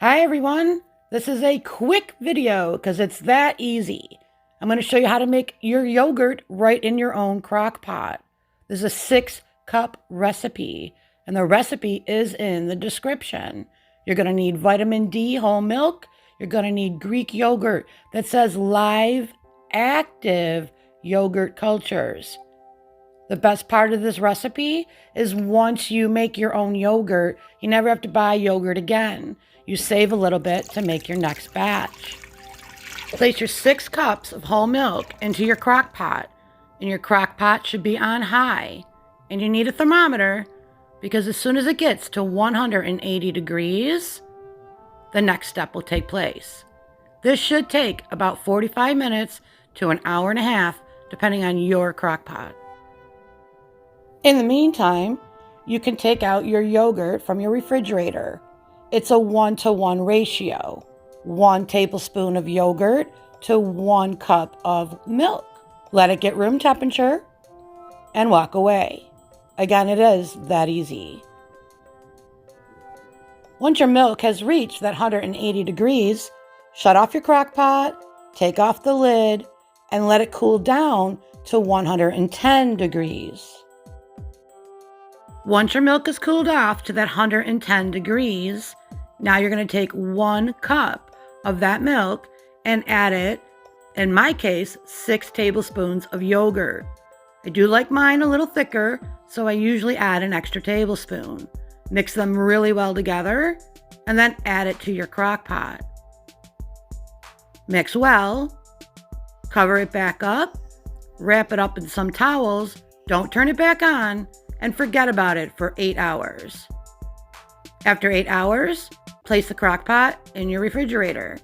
Hi everyone, this is a quick video because it's that easy. I'm going to show you how to make your yogurt right in your own crock pot. This is a 6-cup recipe and the recipe is in the description. You're going to need vitamin D whole milk. You're going to need Greek yogurt that says live active yogurt cultures. The best part of this recipe is once you make your own yogurt, you never have to buy yogurt again. You save a little bit to make your next batch. Place your 6 cups of whole milk into your crock pot, and your crock pot should be on high. And you need a thermometer because as soon as it gets to 180 degrees, the next step will take place. This should take about 45 minutes to an hour and a half, depending on your crock pot. In the meantime, you can take out your yogurt from your refrigerator. It's a 1-to-1 ratio. 1 tablespoon of yogurt to 1 cup of milk. Let it get room temperature and walk away. Again, it is that easy. Once your milk has reached that 180 degrees, shut off your crock pot, take off the lid, and let it cool down to 110 degrees. Once your milk is cooled off to that 110 degrees, now you're going to take 1 cup of that milk and add it, in my case, 6 tablespoons of yogurt. I do like mine a little thicker, so I usually add an extra tablespoon. Mix them really well together and then add it to your crock pot. Mix well, cover it back up, wrap it up in some towels, don't turn it back on, and forget about it for 8 hours. After 8 hours, place the crock pot in your refrigerator.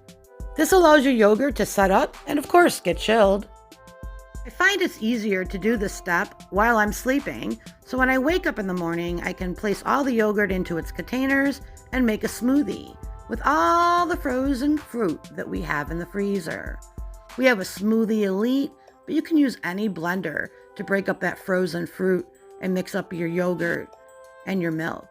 This allows your yogurt to set up and of course get chilled. I find it's easier to do this step while I'm sleeping, so when I wake up in the morning, I can place all the yogurt into its containers and make a smoothie with all the frozen fruit that we have in the freezer. We have a Smoothie Elite, but you can use any blender to break up that frozen fruit and mix up your yogurt and your milk.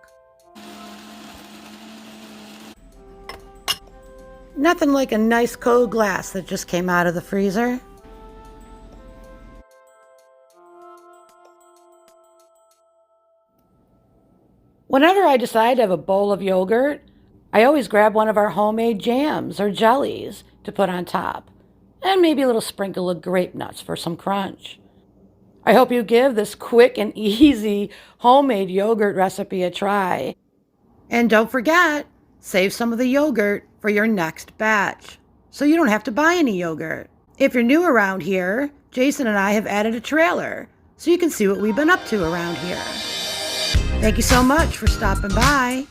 Nothing like a nice cold glass that just came out of the freezer. Whenever I decide to have a bowl of yogurt, I always grab one of our homemade jams or jellies to put on top, and maybe a little sprinkle of grape nuts for some crunch. I hope you give this quick and easy homemade yogurt recipe a try. And don't forget, save some of the yogurt for your next batch, so you don't have to buy any yogurt. If you're new around here, Jason and I have added a trailer, so you can see what we've been up to around here. Thank you so much for stopping by.